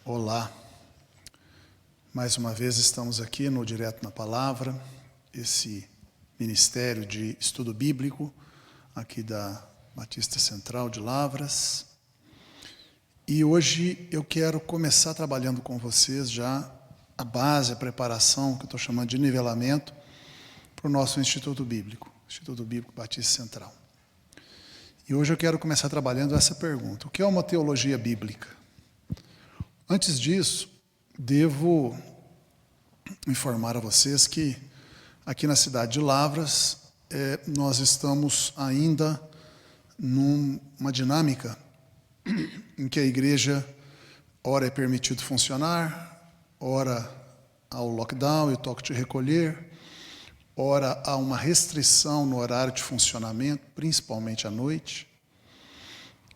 Olá, mais uma vez estamos aqui no Direto na Palavra, esse ministério de estudo bíblico aqui da Batista Central de Lavras. E hoje eu quero começar trabalhando com vocês já a base, a preparação, que eu estou chamando de nivelamento, para o nosso Instituto Bíblico Batista Central. E hoje eu quero começar trabalhando essa pergunta: o que é uma teologia bíblica? Antes disso, devo informar a vocês que aqui na cidade de Lavras, nós estamos ainda numa dinâmica em que a igreja, ora é permitido funcionar, ora há o lockdown e o toque de recolher, ora há uma restrição no horário de funcionamento, principalmente à noite,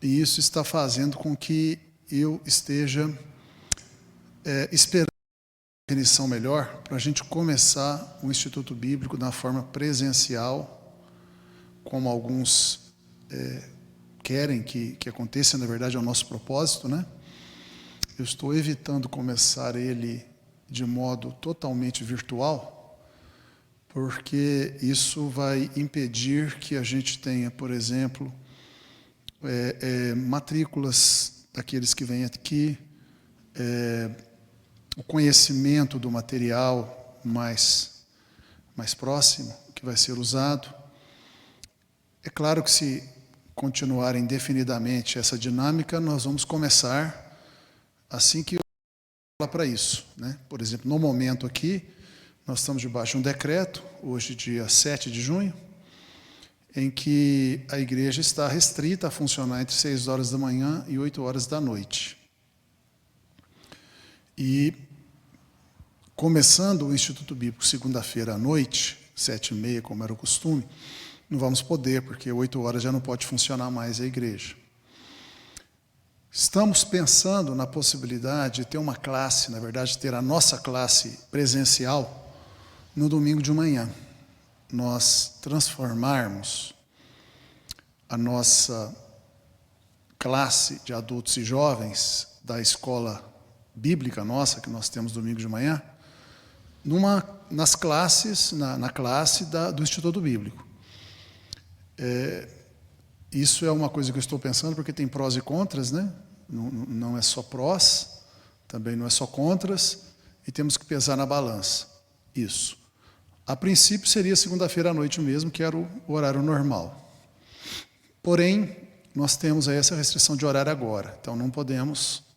e isso está fazendo com que eu esteja esperando uma definição melhor para a gente começar o Instituto Bíblico na forma presencial, como alguns querem que aconteça. Na verdade, é o nosso propósito, né? Eu estou evitando começar ele de modo totalmente virtual, porque isso vai impedir que a gente tenha, por exemplo, matrículas daqueles que vêm aqui, o conhecimento do material mais próximo que vai ser usado. É claro que se continuar indefinidamente essa dinâmica, nós vamos começar assim que eu falar para isso, né? Por exemplo, no momento aqui, nós estamos debaixo de um decreto, hoje dia 7 de junho, em que a igreja está restrita a funcionar entre 6 horas da manhã e 8 horas da noite. E, começando o Instituto Bíblico segunda-feira à noite, 7h30, como era o costume, não vamos poder, porque 8 horas já não pode funcionar mais a igreja. Estamos pensando na possibilidade de ter uma classe, na verdade, ter a nossa classe presencial no domingo de manhã. Nós transformarmos a nossa classe de adultos e jovens da escola bíblica nossa, que nós temos domingo de manhã, nas classes, na classe do Instituto Bíblico. Isso é uma coisa que eu estou pensando, porque tem prós e contras, né? Não é só prós, também não é só contras, e temos que pesar na balança. Isso. A princípio seria segunda-feira à noite mesmo, que era o horário normal. Porém, nós temos aí essa restrição de horário agora, então não podemos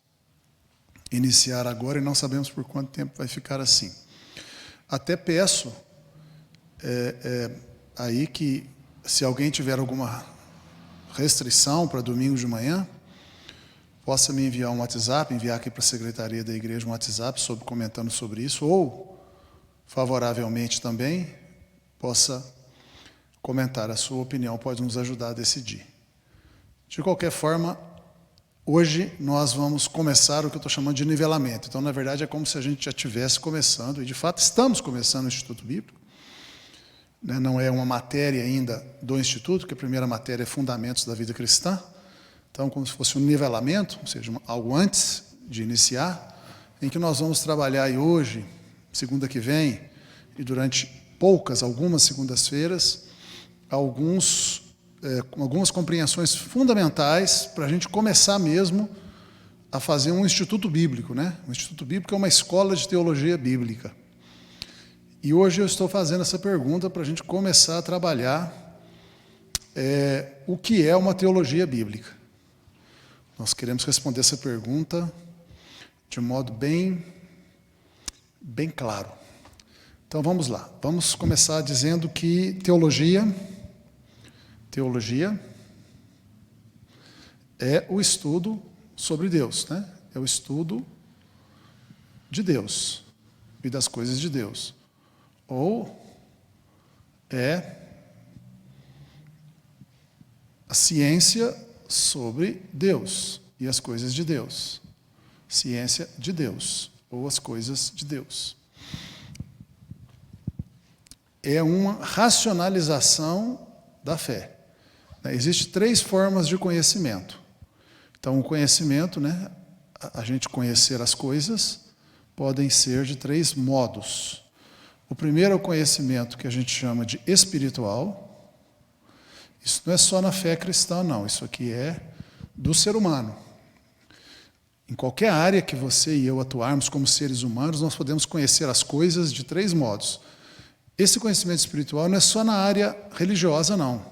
iniciar agora e não sabemos por quanto tempo vai ficar assim. Até peço aí que, se alguém tiver alguma restrição para domingo de manhã, possa me enviar um WhatsApp, enviar aqui para a secretaria da igreja um WhatsApp comentando sobre isso, ou, favoravelmente também, possa comentar a sua opinião, pode nos ajudar a decidir. De qualquer forma, hoje nós vamos começar o que eu estou chamando de nivelamento. Então, na verdade, é como se a gente já estivesse começando, e de fato estamos começando o Instituto Bíblico. Não é uma matéria ainda do Instituto, que a primeira matéria é Fundamentos da Vida Cristã. Então, como se fosse um nivelamento, ou seja, algo antes de iniciar, em que nós vamos trabalhar aí hoje, segunda que vem, e durante algumas segundas-feiras, algumas compreensões fundamentais para a gente começar mesmo a fazer um Instituto Bíblico, né? O Instituto Bíblico é uma escola de teologia bíblica. E hoje eu estou fazendo essa pergunta para a gente começar a trabalhar o que é uma teologia bíblica. Nós queremos responder essa pergunta de modo bem claro. Então vamos lá. Vamos começar dizendo que teologia é o estudo sobre Deus, né? É o estudo de Deus e das coisas de Deus. Ou é a ciência sobre Deus e as coisas de Deus. Ciência de Deus, ou as coisas de Deus. É uma racionalização da fé. Existem 3 formas de conhecimento. Então, o conhecimento, né, a gente conhecer as coisas podem ser de 3 modos. O primeiro é o conhecimento que a gente chama de espiritual. Isso não é só na fé cristã, não. Isso aqui é do ser humano. Em qualquer área que você e eu atuarmos como seres humanos, nós podemos conhecer as coisas de 3 modos. Esse conhecimento espiritual não é só na área religiosa, não.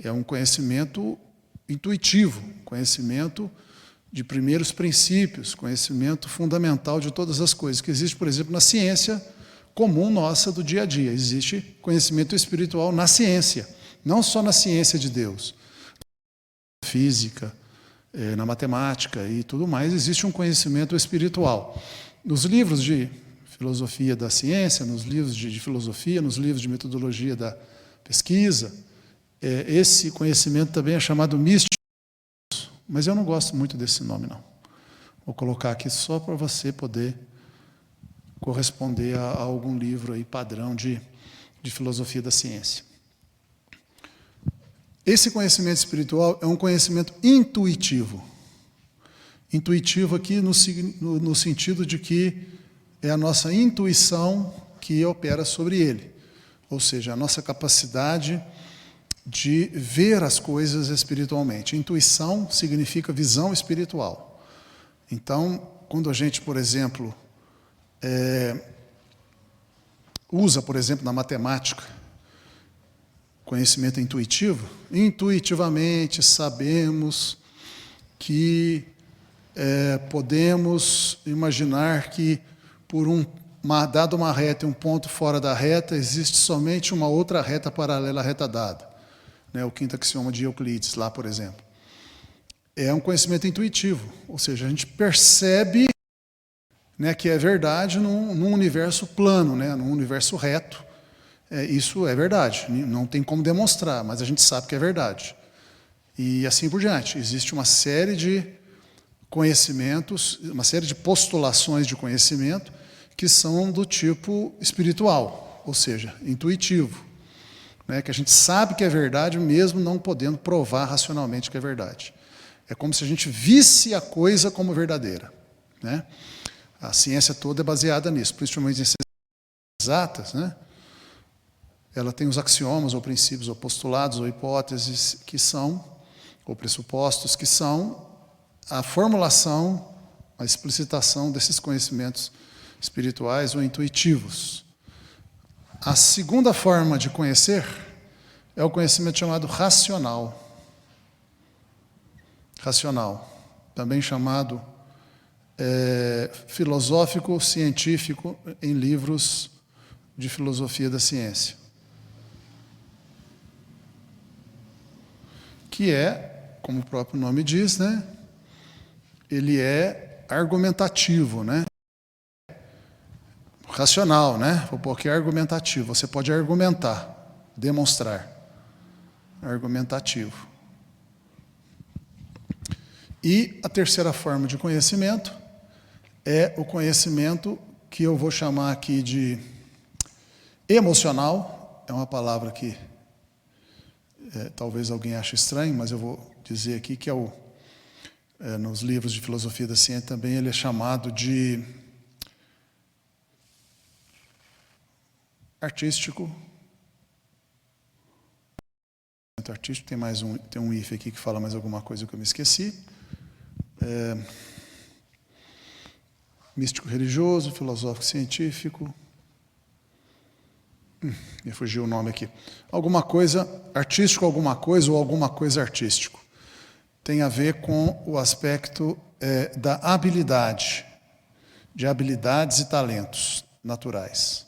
É um conhecimento intuitivo, conhecimento de primeiros princípios, conhecimento fundamental de todas as coisas, que existe, por exemplo, na ciência comum nossa do dia a dia. Existe conhecimento espiritual na ciência, não só na ciência de Deus. Na física, na matemática e tudo mais, existe um conhecimento espiritual. Nos livros de filosofia da ciência, nos livros de filosofia, nos livros de metodologia da pesquisa, esse conhecimento também é chamado místico, mas eu não gosto muito desse nome, não. Vou colocar aqui só para você poder corresponder a algum livro aí padrão de filosofia da ciência. Esse conhecimento espiritual é um conhecimento intuitivo. Intuitivo aqui no sentido de que é a nossa intuição que opera sobre ele. Ou seja, a nossa capacidade de ver as coisas espiritualmente. Intuição significa visão espiritual. Então, quando a gente, por exemplo, usa, por exemplo, na matemática, conhecimento intuitivo, intuitivamente sabemos que podemos imaginar que por dada uma reta e um ponto fora da reta, existe somente uma outra reta paralela à reta dada. O quinto axioma de Euclides, lá, por exemplo. É um conhecimento intuitivo, ou seja, a gente percebe que é verdade num universo plano, num universo reto. Isso é verdade, não tem como demonstrar, mas a gente sabe que é verdade. E assim por diante. Existe uma série de conhecimentos, uma série de postulações de conhecimento que são do tipo espiritual, ou seja, intuitivo. Que a gente sabe que é verdade, mesmo não podendo provar racionalmente que é verdade. É como se a gente visse a coisa como verdadeira. A ciência toda é baseada nisso, principalmente em ciências exatas. Ela tem os axiomas, ou princípios, ou postulados, ou hipóteses, que são, ou pressupostos, que são a formulação, a explicitação desses conhecimentos espirituais ou intuitivos. A segunda forma de conhecer é o conhecimento chamado racional. Racional, também chamado filosófico, científico, em livros de filosofia da ciência. Que é, como o próprio nome diz, ele é argumentativo, racional, Vou pôr aqui argumentativo. Você pode argumentar, demonstrar. Argumentativo. E a terceira forma de conhecimento é o conhecimento que eu vou chamar aqui de emocional. É uma palavra que talvez alguém ache estranho, mas eu vou dizer aqui que nos livros de filosofia da ciência também ele é chamado de artístico. Artístico, tem um if aqui que fala mais alguma coisa que eu me esqueci. Místico religioso, filosófico científico. Me fugiu o nome aqui. Alguma coisa artístico, alguma coisa ou alguma coisa artístico. Tem a ver com o aspecto da habilidade, de habilidades e talentos naturais.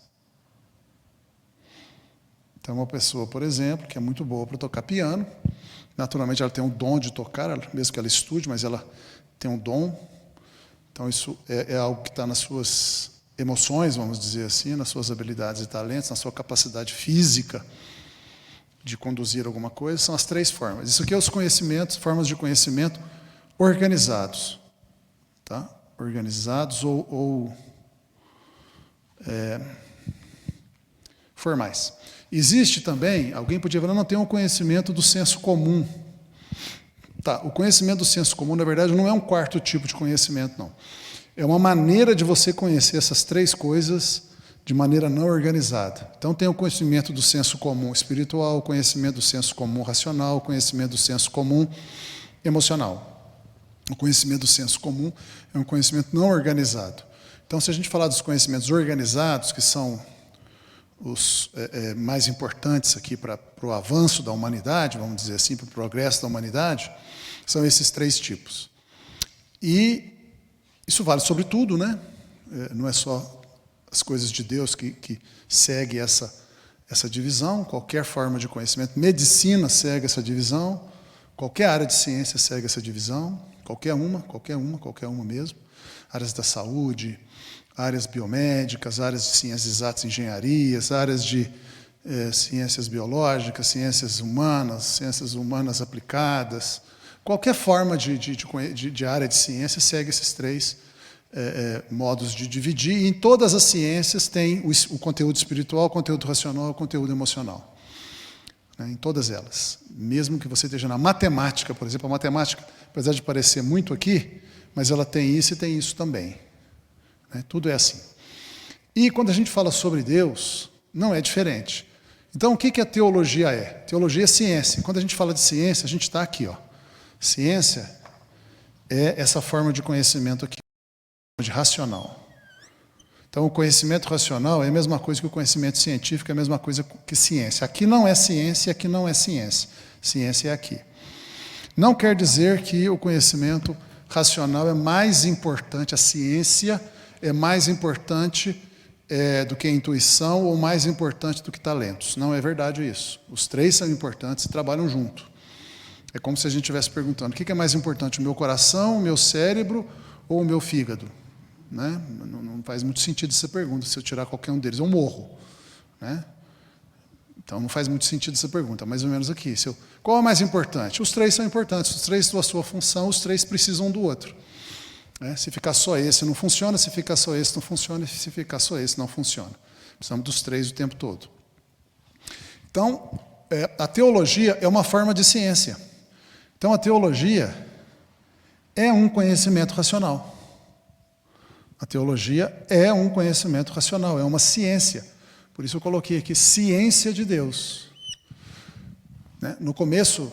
Então, uma pessoa, por exemplo, que é muito boa para tocar piano, naturalmente ela tem um dom de tocar, mesmo que ela estude, mas ela tem um dom. Então, isso é algo que está nas suas emoções, vamos dizer assim, nas suas habilidades e talentos, na sua capacidade física de conduzir alguma coisa. São as 3 formas. Isso aqui é os conhecimentos, formas de conhecimento organizados. Organizados ou formais. Existe também, alguém podia falar, não tem um conhecimento do senso comum. Tá, o conhecimento do senso comum, na verdade, não é um quarto tipo de conhecimento, não. É uma maneira de você conhecer essas três coisas de maneira não organizada. Então, tem o conhecimento do senso comum espiritual, o conhecimento do senso comum racional, o conhecimento do senso comum emocional. O conhecimento do senso comum é um conhecimento não organizado. Então, se a gente falar dos conhecimentos organizados, que são os mais importantes aqui para o avanço da humanidade, vamos dizer assim, para o progresso da humanidade, são esses três tipos. E isso vale sobre tudo, né? Não é só as coisas de Deus que segue essa divisão, qualquer forma de conhecimento. Medicina segue essa divisão, qualquer área de ciência segue essa divisão, qualquer uma mesmo. Áreas da saúde, áreas biomédicas, áreas de ciências exatas e engenharias, áreas de ciências biológicas, ciências humanas aplicadas. Qualquer forma de área de ciência segue esses três modos de dividir. E em todas as ciências tem o conteúdo espiritual, o conteúdo racional e o conteúdo emocional. Em todas elas. Mesmo que você esteja na matemática, por exemplo, a matemática, apesar de parecer muito aqui, mas ela tem isso e tem isso também. Tudo é assim. E quando a gente fala sobre Deus, não é diferente. Então, o que a teologia é? Teologia é ciência. Quando a gente fala de ciência, a gente está aqui, ó. Ciência é essa forma de conhecimento aqui, de racional. Então, o conhecimento racional é a mesma coisa que o conhecimento científico, é a mesma coisa que ciência. Aqui não é ciência, aqui não é ciência. Ciência é aqui. Não quer dizer que o conhecimento racional é mais importante, a ciência é mais importante do que a intuição ou mais importante do que talentos. Não é verdade isso. Os três são importantes e trabalham junto. É como se a gente estivesse perguntando, o que é mais importante, o meu coração, o meu cérebro ou o meu fígado? Né? Não faz muito sentido essa pergunta, se eu tirar qualquer um deles, eu morro. Né? Então não faz muito sentido essa pergunta, mais ou menos aqui. Qual é mais importante? Os três são importantes, os três têm a sua função, os três precisam um do outro. Se ficar só esse não funciona, se ficar só esse não funciona, e se ficar só esse não funciona. Precisamos dos três o tempo todo. Então, a teologia é uma forma de ciência. Então, a teologia é um conhecimento racional. A teologia é um conhecimento racional, é uma ciência. Por isso eu coloquei aqui, ciência de Deus. No começo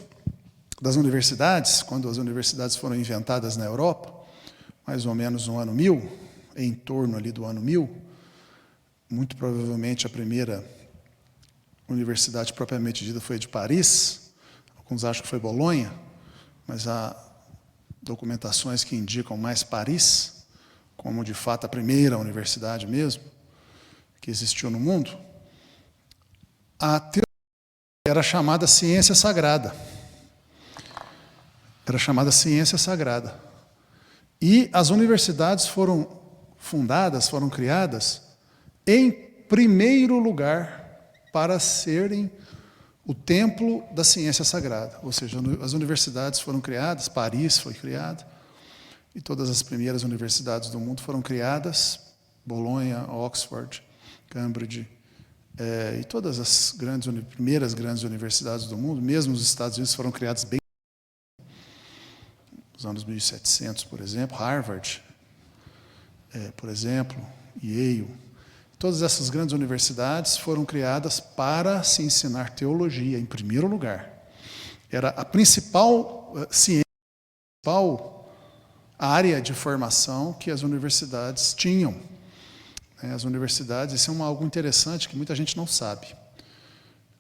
das universidades, quando as universidades foram inventadas na Europa, mais ou menos no ano 1000, em torno ali do ano 1000, muito provavelmente a primeira universidade propriamente dita foi de Paris, alguns acham que foi Bolonha, mas há documentações que indicam mais Paris, como de fato a primeira universidade mesmo, que existiu no mundo. A teologia era chamada ciência sagrada. Era chamada ciência sagrada. E as universidades foram fundadas, foram criadas, em primeiro lugar, para serem o templo da ciência sagrada. Ou seja, as universidades foram criadas, Paris foi criada, e todas as primeiras universidades do mundo foram criadas, Bolonha, Oxford, Cambridge, e todas as primeiras grandes universidades do mundo, mesmo os Estados Unidos, foram criadas bem nos anos 1700, por exemplo, Harvard, por exemplo, Yale. Todas essas grandes universidades foram criadas para se ensinar teologia, em primeiro lugar. Era a principal ciência, a principal área de formação que as universidades tinham. As universidades, isso é algo interessante que muita gente não sabe.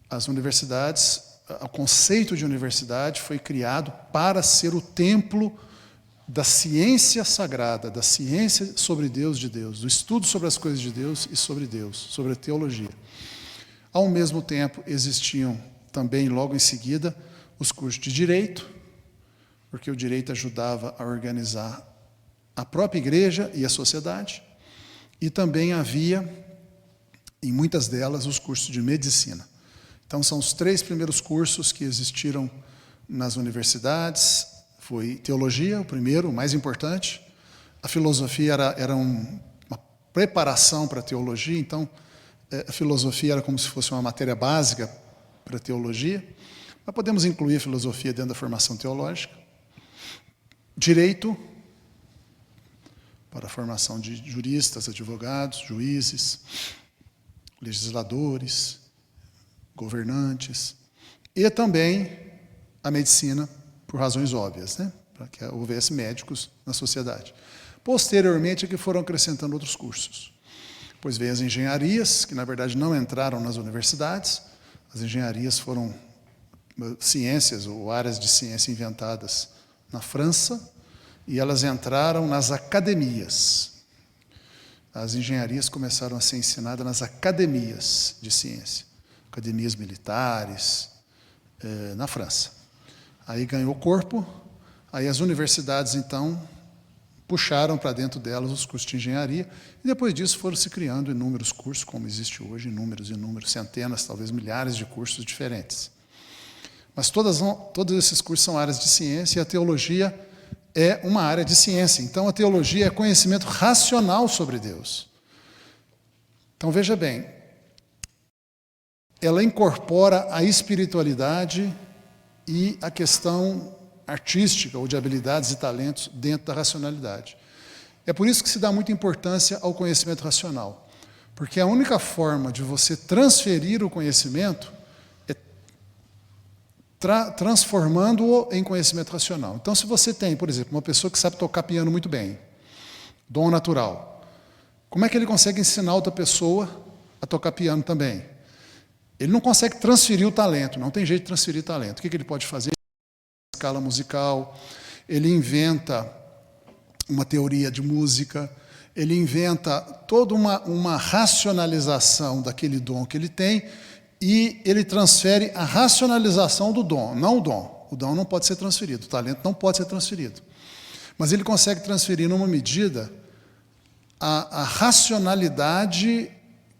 As universidades, o conceito de universidade foi criado para ser o templo da ciência sagrada, da ciência sobre Deus de Deus, do estudo sobre as coisas de Deus e sobre Deus, sobre a teologia. Ao mesmo tempo, existiam também, logo em seguida, os cursos de direito, porque o direito ajudava a organizar a própria igreja e a sociedade, e também havia, em muitas delas, os cursos de medicina. Então, são os três primeiros cursos que existiram nas universidades. Foi teologia, o primeiro, o mais importante. A filosofia era uma preparação para a teologia, então a filosofia era como se fosse uma matéria básica para a teologia. Mas podemos incluir a filosofia dentro da formação teológica. direito, para a formação de juristas, advogados, juízes, legisladores, governantes, e também a medicina, por razões óbvias, né? Para que houvesse médicos na sociedade. Posteriormente é que foram acrescentando outros cursos. Depois veio as engenharias, que na verdade não entraram nas universidades. As engenharias foram ciências ou áreas de ciência inventadas na França, e elas entraram nas academias. As engenharias começaram a ser ensinadas nas academias de ciência, academias militares, na França. Aí ganhou corpo, aí as universidades, então, puxaram para dentro delas os cursos de engenharia, e depois disso foram se criando inúmeros cursos, como existe hoje, inúmeros, centenas, talvez milhares de cursos diferentes. Mas todos esses cursos são áreas de ciência, e a teologia é uma área de ciência. Então, a teologia é conhecimento racional sobre Deus. Então, veja bem, ela incorpora a espiritualidade e a questão artística ou de habilidades e talentos dentro da racionalidade. É por isso que se dá muita importância ao conhecimento racional, porque a única forma de você transferir o conhecimento é transformando-o em conhecimento racional. Então, se você tem, por exemplo, uma pessoa que sabe tocar piano muito bem, dom natural, como é que ele consegue ensinar outra pessoa a tocar piano também? Ele não consegue transferir o talento, não tem jeito de transferir talento. O que ele pode fazer? Escala musical, ele inventa uma teoria de música, ele inventa toda uma racionalização daquele dom que ele tem, e ele transfere a racionalização do dom, não o dom. O dom não pode ser transferido, o talento não pode ser transferido. Mas ele consegue transferir, numa medida, a racionalidade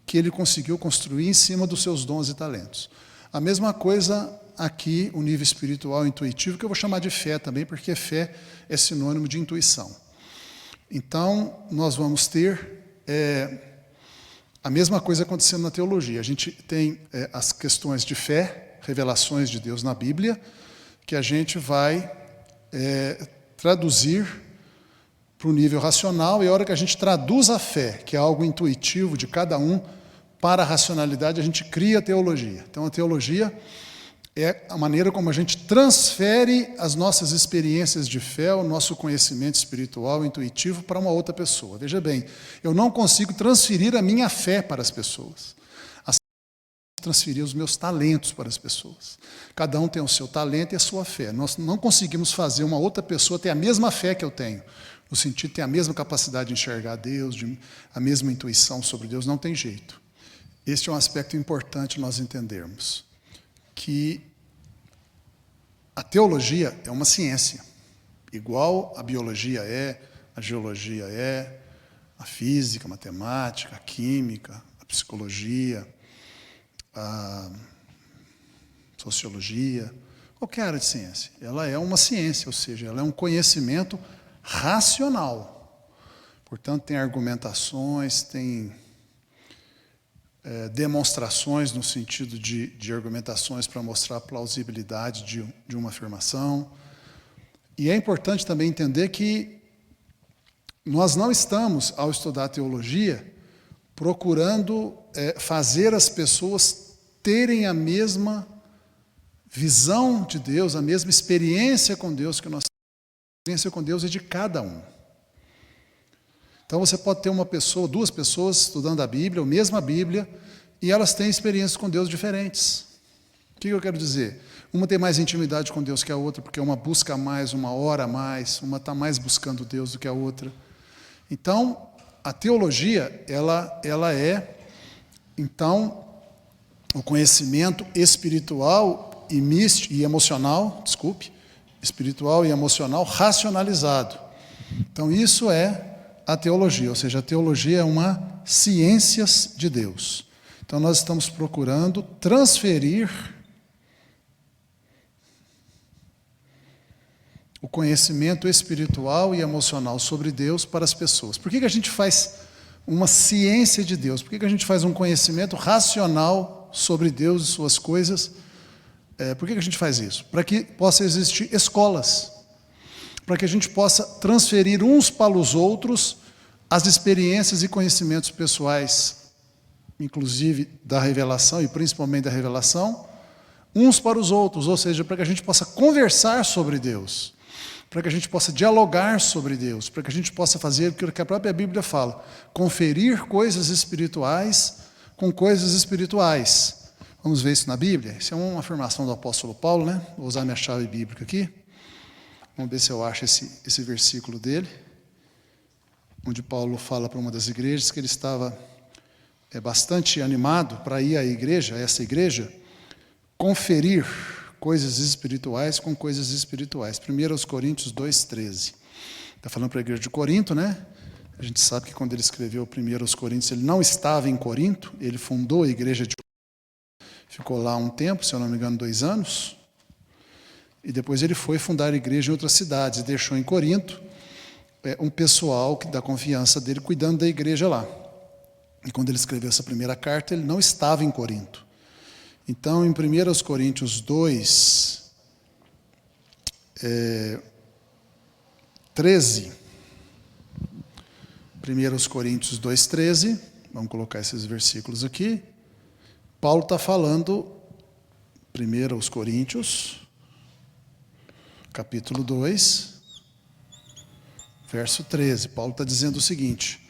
que ele conseguiu construir em cima dos seus dons e talentos. A mesma coisa aqui, o nível espiritual intuitivo, que eu vou chamar de fé também, porque fé é sinônimo de intuição. Então, nós vamos ter a mesma coisa acontecendo na teologia. A gente tem as questões de fé, revelações de Deus na Bíblia, que a gente vai traduzir para o nível racional, e a hora que a gente traduz a fé, que é algo intuitivo de cada um, para a racionalidade, a gente cria a teologia. Então, a teologia é a maneira como a gente transfere as nossas experiências de fé, o nosso conhecimento espiritual, intuitivo, para uma outra pessoa. Veja bem, eu não consigo transferir a minha fé para as pessoas. Assim, eu transferir os meus talentos para as pessoas. Cada um tem o seu talento e a sua fé. Nós não conseguimos fazer uma outra pessoa ter a mesma fé que eu tenho, no sentido de ter a mesma capacidade de enxergar Deus, a mesma intuição sobre Deus, não tem jeito. Este é um aspecto importante nós entendermos, que a teologia é uma ciência, igual a biologia a geologia a física, a matemática, a química, a psicologia, a sociologia, qualquer área de ciência. Ela é uma ciência, ou seja, ela é um conhecimento racional. Portanto, tem argumentações, tem demonstrações no sentido de argumentações para mostrar a plausibilidade de uma afirmação. E é importante também entender que nós não estamos, ao estudar a teologia, procurando fazer as pessoas terem a mesma visão de Deus, a mesma experiência com Deus que nós temos. A experiência com Deus é de cada um. Então você pode ter uma pessoa, duas pessoas estudando a Bíblia, a mesma Bíblia, e elas têm experiências com Deus diferentes. O que eu quero dizer? Uma tem mais intimidade com Deus que a outra, porque uma busca mais, uma ora mais, uma está mais buscando Deus do que a outra. Então, a teologia, ela é, então, o conhecimento espiritual e místico e emocional, espiritual e emocional racionalizado. Então, isso é a teologia, ou seja, a teologia é uma ciências de Deus. Então, nós estamos procurando transferir o conhecimento espiritual e emocional sobre Deus para as pessoas. Por que a gente faz uma ciência de Deus? Por que a gente faz um conhecimento racional sobre Deus e suas coisas? Por que a gente faz isso? Para que possa existir escolas. para que a gente possa transferir uns para os outros as experiências e conhecimentos pessoais, inclusive da revelação e principalmente da revelação, uns para os outros, ou seja, para que a gente possa conversar sobre Deus, para que a gente possa dialogar sobre Deus, para que a gente possa fazer aquilo que a própria Bíblia fala, conferir coisas espirituais com coisas espirituais. Vamos ver isso na Bíblia? Isso é uma afirmação do apóstolo Paulo, né? Vou usar minha chave bíblica aqui. Vamos ver se eu acho esse versículo dele, onde Paulo fala para uma das igrejas que ele estava bastante animado para ir à igreja, a essa igreja, conferir coisas espirituais com coisas espirituais. 1 Coríntios 2,13. Está falando para a igreja de Corinto, né? A gente sabe que quando ele escreveu 1 Coríntios, ele não estava em Corinto, ele fundou a igreja de Corinto, ficou lá um tempo, se eu não me engano, 2 anos, e depois ele foi fundar a igreja em outras cidades, e deixou em Corinto um pessoal da confiança dele cuidando da igreja lá. E quando ele escreveu essa primeira carta, ele não estava em Corinto. Então, em 1 Coríntios 2, 13, 1 Coríntios 2, 13, vamos colocar esses versículos aqui. Paulo está falando, 1 Coríntios, capítulo 2, verso 13. Paulo está dizendo o seguinte: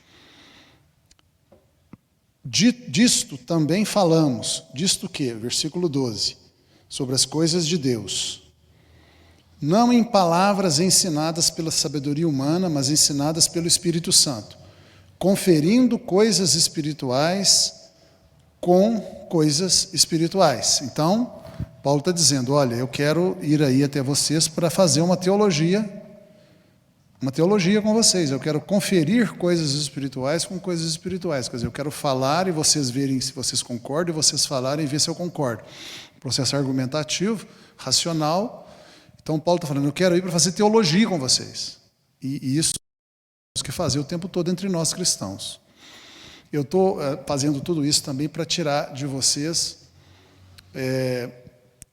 disto também falamos, disto o quê? Versículo 12, sobre as coisas de Deus. Não em palavras ensinadas pela sabedoria humana, mas ensinadas pelo Espírito Santo, conferindo coisas espirituais com coisas espirituais. Então, Paulo está dizendo, olha, eu quero ir aí até vocês para fazer uma teologia com vocês. Eu quero conferir coisas espirituais com coisas espirituais. Quer dizer, eu quero falar e vocês verem se vocês concordam, e vocês falarem e ver se eu concordo. Processo argumentativo, racional. Então, Paulo está falando, eu quero ir para fazer teologia com vocês. E isso temos que fazer o tempo todo entre nós cristãos. Eu estou fazendo tudo isso também para tirar de vocês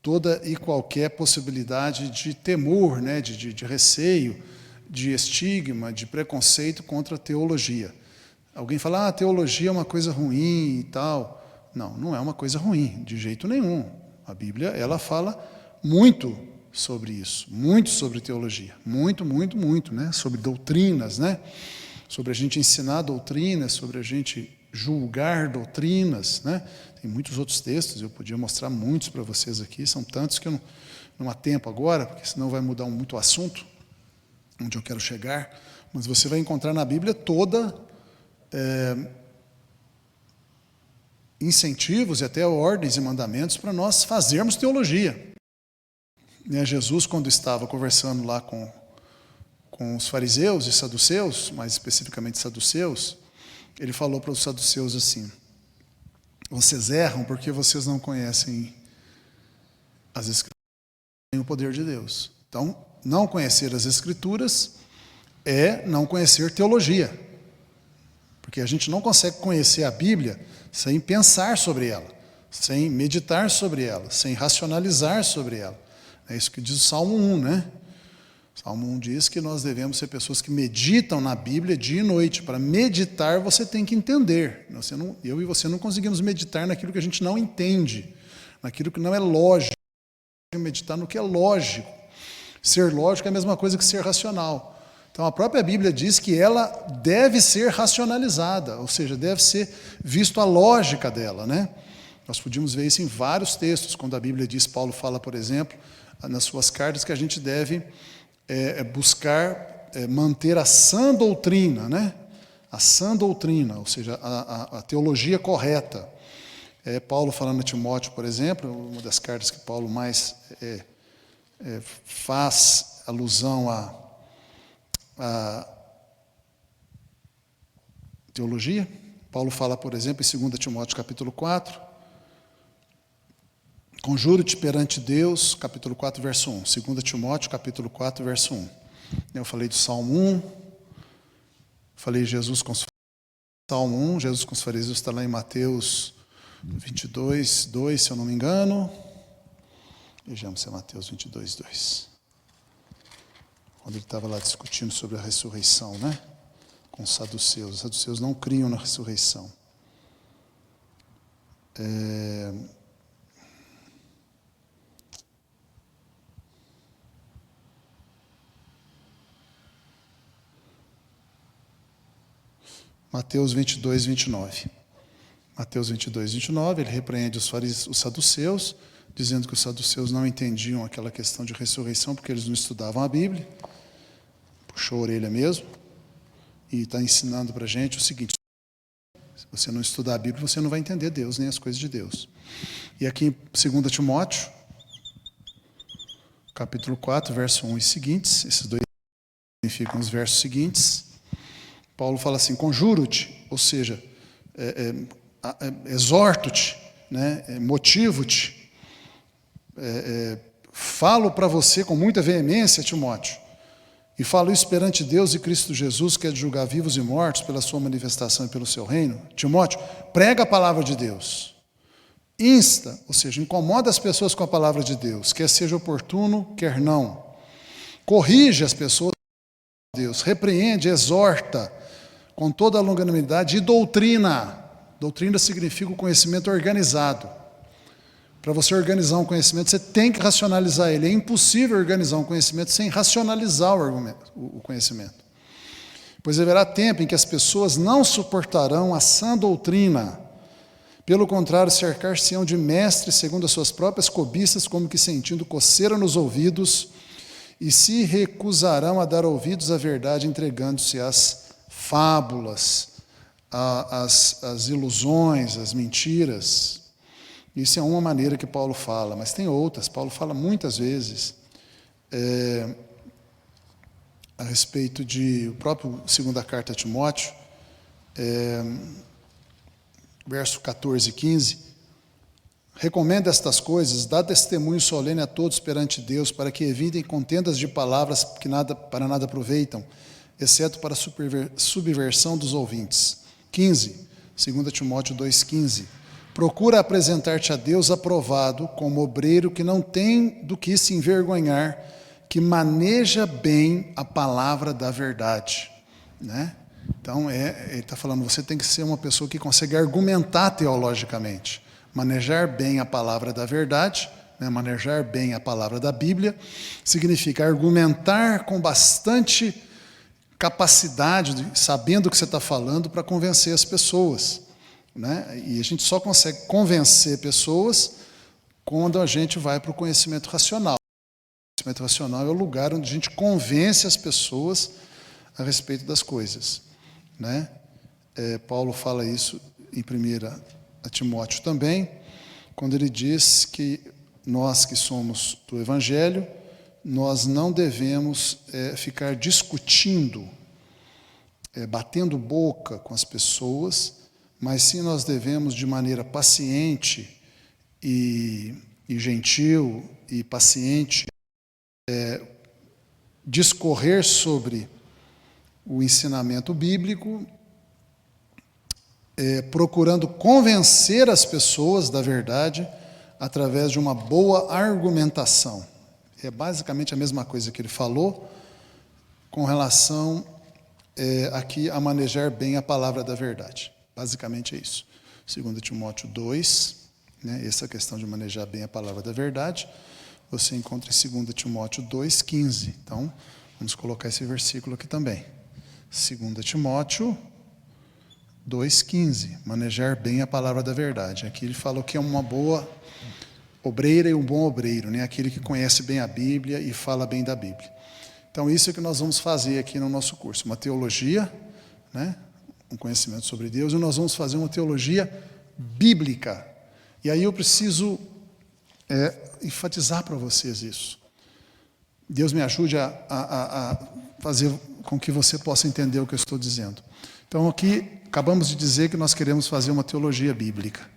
toda e qualquer possibilidade de temor, né, de receio, de estigma, de preconceito contra a teologia. Alguém fala, teologia é uma coisa ruim e tal. Não, não é uma coisa ruim, de jeito nenhum. A Bíblia, ela fala muito sobre isso, muito sobre teologia, muito, né? Sobre doutrinas, né? Sobre a gente ensinar doutrinas, sobre a gente julgar doutrinas, né? Tem muitos outros textos, eu podia mostrar muitos para vocês aqui, são tantos que não há tempo agora, porque senão vai mudar muito o assunto, onde eu quero chegar, mas você vai encontrar na Bíblia toda incentivos e até ordens e mandamentos para nós fazermos teologia. Jesus, quando estava conversando lá com os fariseus e saduceus, mais especificamente saduceus, ele falou para os saduceus assim, vocês erram porque vocês não conhecem as Escrituras nem o poder de Deus. Então, não conhecer as Escrituras é não conhecer teologia. Porque a gente não consegue conhecer a Bíblia sem pensar sobre ela, sem meditar sobre ela, sem racionalizar sobre ela. É isso que diz o Salmo 1, né? O Salmo 1 diz que nós devemos ser pessoas que meditam na Bíblia dia e noite. Para meditar, você tem que entender. Eu e você não conseguimos meditar naquilo que a gente não entende, naquilo que não é lógico. Meditar no que é lógico. Ser lógico é a mesma coisa que ser racional. Então, a própria Bíblia diz que ela deve ser racionalizada, ou seja, deve ser visto a lógica dela, né? Nós podíamos ver isso em vários textos, quando a Bíblia diz, Paulo fala, por exemplo, nas suas cartas, que a gente deve buscar manter a sã doutrina, né? A sã doutrina, ou seja, a teologia correta. Paulo falando a Timóteo, por exemplo, uma das cartas que Paulo mais faz alusão a teologia. Paulo fala, por exemplo, em 2 Timóteo capítulo 4, conjuro-te perante Deus, capítulo 4, verso 1. 2 Timóteo capítulo 4, verso 1. Eu falei do Salmo 1, falei Jesus com os Salmo 1, Jesus com os fariseus está lá em Mateus 22, 2, se eu não me engano. Vejamos se é Mateus 22, 2. quando ele estava lá discutindo sobre a ressurreição, né? Com os saduceus. Os saduceus não criam na ressurreição. Mateus 22, 29. Mateus 22, 29, ele repreende os saduceus, dizendo que os saduceus não entendiam aquela questão de ressurreição porque eles não estudavam a Bíblia. Puxou a orelha mesmo. E está ensinando para a gente o seguinte: se você não estudar a Bíblia, você não vai entender Deus, nem as coisas de Deus. E aqui em 2 Timóteo, capítulo 4, verso 1 e seguintes, esses dois significam os versos seguintes, Paulo fala assim: conjuro-te, ou seja, exorto-te, né, motivo-te, falo para você com muita veemência, Timóteo, e falo isso perante Deus e Cristo Jesus, que é de julgar vivos e mortos pela sua manifestação e pelo seu reino. Timóteo, prega a palavra de Deus, insta, ou seja, incomoda as pessoas com a palavra de Deus, quer seja oportuno, quer não, corrige as pessoas com Deus, repreende, exorta, com toda a longanimidade, e doutrina. Doutrina significa o conhecimento organizado. Para você organizar um conhecimento, você tem que racionalizar ele. É impossível organizar um conhecimento sem racionalizar o conhecimento. Pois haverá tempo em que as pessoas não suportarão a sã doutrina. Pelo contrário, cercar-se-ão de mestres segundo as suas próprias cobiças, como que sentindo coceira nos ouvidos, e se recusarão a dar ouvidos à verdade, entregando-se às fábulas, as ilusões, as mentiras. Isso é uma maneira que Paulo fala, mas tem outras. Paulo fala muitas vezes a respeito de, o próprio segunda carta a Timóteo, verso 14 e 15, recomenda estas coisas, dá testemunho solene a todos perante Deus, para que evitem contendas de palavras que para nada aproveitam, exceto para a subversão dos ouvintes. 15, 2 Timóteo 2,15. Procura apresentar-te a Deus aprovado, como obreiro que não tem do que se envergonhar, que maneja bem a palavra da verdade. Né? Então, ele está falando, você tem que ser uma pessoa que consegue argumentar teologicamente, manejar bem a palavra da verdade, né? Manejar bem a palavra da Bíblia, significa argumentar com bastante capacidade, sabendo o que você está falando, para convencer as pessoas. Né? E a gente só consegue convencer pessoas quando a gente vai para o conhecimento racional. O conhecimento racional é o lugar onde a gente convence as pessoas a respeito das coisas. Né? Paulo fala isso em 1 Timóteo também, quando ele diz que nós que somos do Evangelho, nós não devemos ficar discutindo, batendo boca com as pessoas, mas sim nós devemos, de maneira paciente e gentil e paciente, discorrer sobre o ensinamento bíblico, procurando convencer as pessoas da verdade através de uma boa argumentação. É basicamente a mesma coisa que ele falou com relação aqui a manejar bem a palavra da verdade. Basicamente é isso. 2 Timóteo 2, né, essa questão de manejar bem a palavra da verdade, você encontra em 2 Timóteo 2,15. Então, vamos colocar esse versículo aqui também. 2 Timóteo 2,15, manejar bem a palavra da verdade. Aqui ele falou que é uma boa obreira e um bom obreiro, né? Aquele que conhece bem a Bíblia e fala bem da Bíblia. Então, isso é que nós vamos fazer aqui no nosso curso, uma teologia, né? Um conhecimento sobre Deus, e nós vamos fazer uma teologia bíblica. E aí eu preciso enfatizar para vocês isso. Deus me ajude a fazer com que você possa entender o que eu estou dizendo. Então, aqui, acabamos de dizer que nós queremos fazer uma teologia bíblica.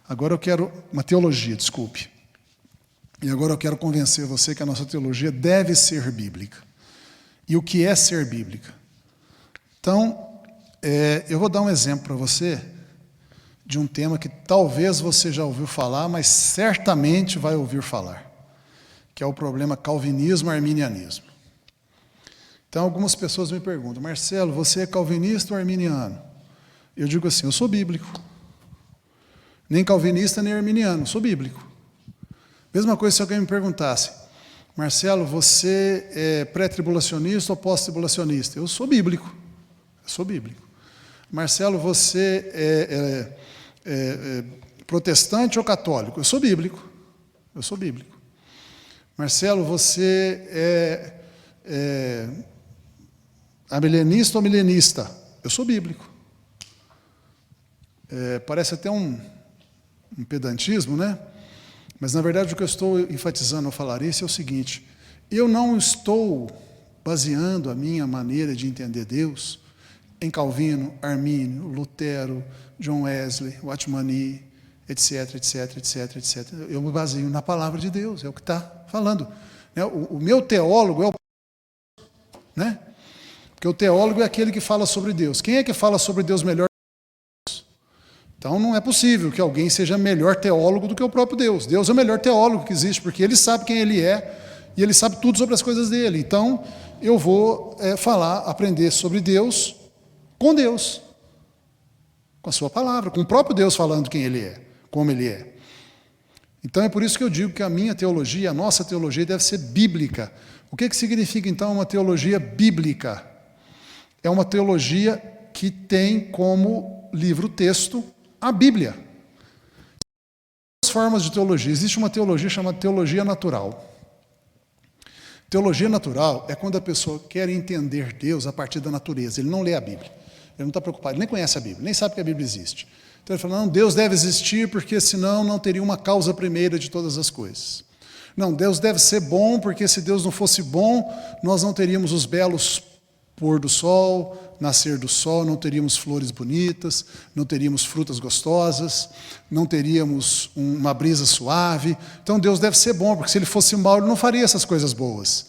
Agora eu quero, uma teologia, desculpe. E agora eu quero convencer você que a nossa teologia deve ser bíblica. E o que é ser bíblica? Então, eu vou dar um exemplo para você de um tema que talvez você já ouviu falar, mas certamente vai ouvir falar, que é o problema calvinismo-arminianismo. Então, algumas pessoas me perguntam, Marcelo, você é calvinista ou arminiano? Eu digo assim, eu sou bíblico. Nem calvinista, nem arminiano, sou bíblico. Mesma coisa se alguém me perguntasse, Marcelo, você é pré-tribulacionista ou pós-tribulacionista? Eu sou bíblico. Eu sou bíblico. Marcelo, você é protestante ou católico? Eu sou bíblico. Eu sou bíblico. Marcelo, você é amilenista ou milenista? Eu sou bíblico. Parece até um pedantismo, né? Mas, na verdade, o que eu estou enfatizando ao falar isso é o seguinte, eu não estou baseando a minha maneira de entender Deus em Calvino, Armínio, Lutero, John Wesley, Watchmani, etc, etc, etc, etc. Eu me baseio na palavra de Deus, é o que está falando. O meu teólogo é o... né? Porque o teólogo é aquele que fala sobre Deus. Quem é que fala sobre Deus melhor? Então não é possível que alguém seja melhor teólogo do que o próprio Deus. Deus é o melhor teólogo que existe, porque Ele sabe quem Ele é e Ele sabe tudo sobre as coisas dEle. Então eu vou aprender sobre Deus com Deus, com a sua palavra, com o próprio Deus falando quem Ele é, como Ele é. Então é por isso que eu digo que a minha teologia, a nossa teologia deve ser bíblica. O que significa então uma teologia bíblica? É uma teologia que tem como livro-texto a Bíblia. Duas formas de teologia. Existe uma teologia chamada teologia natural. Teologia natural é quando a pessoa quer entender Deus a partir da natureza. Ele não lê a Bíblia. Ele não está preocupado, ele nem conhece a Bíblia, nem sabe que a Bíblia existe. Então ele fala, não, Deus deve existir porque senão não teria uma causa primeira de todas as coisas. Não, Deus deve ser bom porque se Deus não fosse bom, nós não teríamos os belos pôr do sol, nascer do sol, não teríamos flores bonitas, não teríamos frutas gostosas, não teríamos uma brisa suave. Então Deus deve ser bom, porque se Ele fosse mau, Ele não faria essas coisas boas.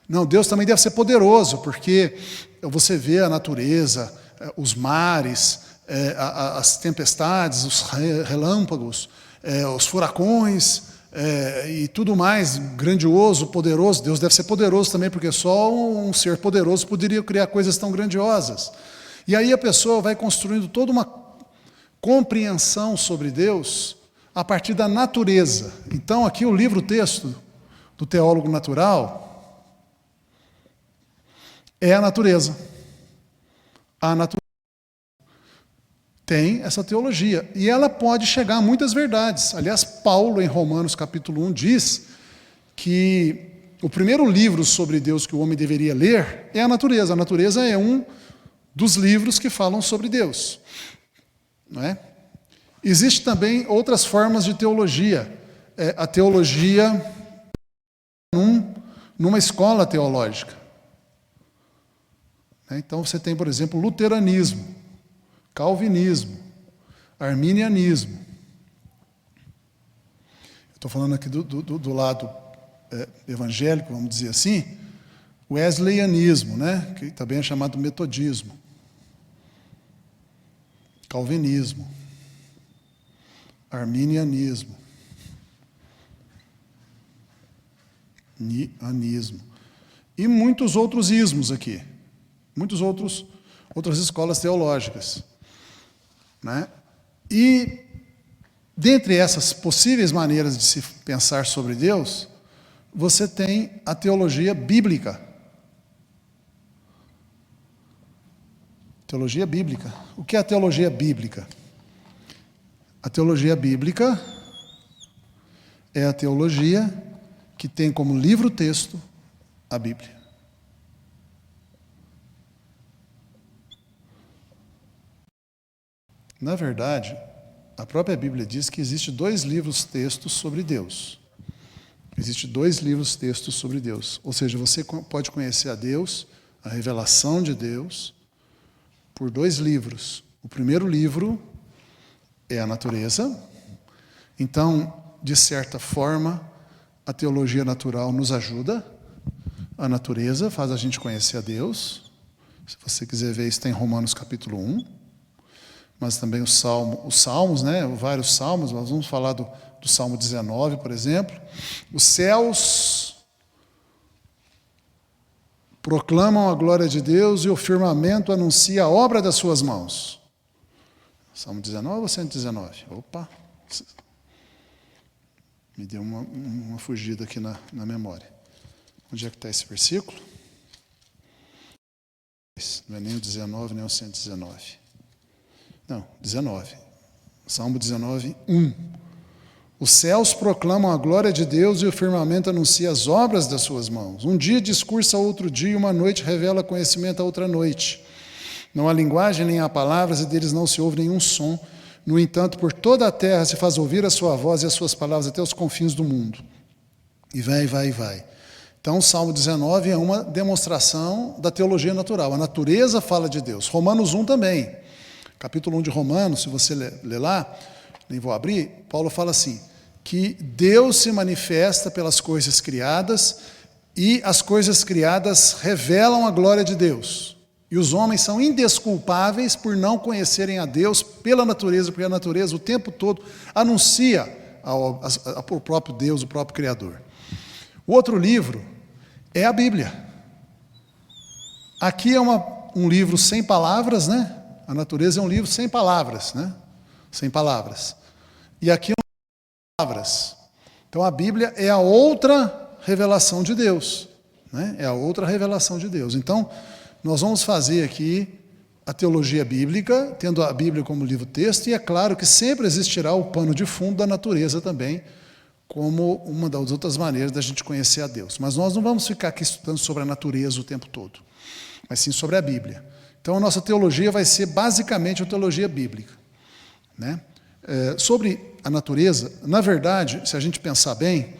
Não, Deus também deve ser poderoso, porque você vê a natureza, os mares, as tempestades, os relâmpagos, os furacões, e tudo mais, grandioso, poderoso. Deus deve ser poderoso também, porque só um ser poderoso poderia criar coisas tão grandiosas. E aí a pessoa vai construindo toda uma compreensão sobre Deus a partir da natureza. Então aqui o livro-texto do teólogo natural é a natureza. A natureza tem essa teologia, e ela pode chegar a muitas verdades. Aliás, Paulo, em Romanos capítulo 1, diz que o primeiro livro sobre Deus que o homem deveria ler é a natureza. A natureza é um dos livros que falam sobre Deus. Não é? Existem também outras formas de teologia. A teologia numa escola teológica. Então você tem, por exemplo, luteranismo, calvinismo, arminianismo. Estou falando aqui do lado evangélico, vamos dizer assim, wesleyanismo, né? Que também é chamado metodismo, calvinismo, arminianismo, nianismo e muitos outros ismos aqui, outras escolas teológicas. Né? E, dentre essas possíveis maneiras de se pensar sobre Deus, você tem a teologia bíblica. Teologia bíblica. O que é a teologia bíblica? A teologia bíblica é a teologia que tem como livro-texto a Bíblia. Na verdade, a própria Bíblia diz que existem 2 livros-textos sobre Deus. Existem 2 livros-textos sobre Deus. Ou seja, você pode conhecer a Deus, a revelação de Deus, por 2 livros. O primeiro livro é a natureza. Então, de certa forma, a teologia natural nos ajuda. A natureza faz a gente conhecer a Deus. Se você quiser ver, isso está em Romanos capítulo 1. Mas também os salmos, né? Vários salmos, nós vamos falar do Salmo 19, por exemplo. Os céus proclamam a glória de Deus e o firmamento anuncia a obra das suas mãos. Salmo 19 ou 119? Opa! Me deu uma fugida aqui na memória. Onde é que está esse versículo? Não é nem o 19, nem o 119. Não, 19. Salmo 19, 1. Os céus proclamam a glória de Deus e o firmamento anuncia as obras das suas mãos. Um dia discursa a outro dia, e uma noite revela conhecimento a outra noite. Não há linguagem nem há palavras, e deles não se ouve nenhum som. No entanto, por toda a terra se faz ouvir a sua voz e as suas palavras até os confins do mundo. E vai, vai, vai. Então, o Salmo 19 é uma demonstração da teologia natural. A natureza fala de Deus. Romanos 1 também. Capítulo 1 de Romanos, se você ler lá, nem vou abrir, Paulo fala assim, que Deus se manifesta pelas coisas criadas e as coisas criadas revelam a glória de Deus. E os homens são indesculpáveis por não conhecerem a Deus pela natureza, porque a natureza o tempo todo anuncia o próprio Deus, o próprio Criador. O outro livro é a Bíblia. Aqui é um livro sem palavras, né? A natureza é um livro sem palavras, né? Sem palavras. E aqui é palavras. Então a Bíblia é a outra revelação de Deus, né? É a outra revelação de Deus. Então, nós vamos fazer aqui a teologia bíblica, tendo a Bíblia como livro-texto, e é claro que sempre existirá o pano de fundo da natureza também, como uma das outras maneiras da gente conhecer a Deus. Mas nós não vamos ficar aqui estudando sobre a natureza o tempo todo, mas sim sobre a Bíblia. Então a nossa teologia vai ser basicamente uma teologia bíblica, né? Sobre a natureza, na verdade, se a gente pensar bem,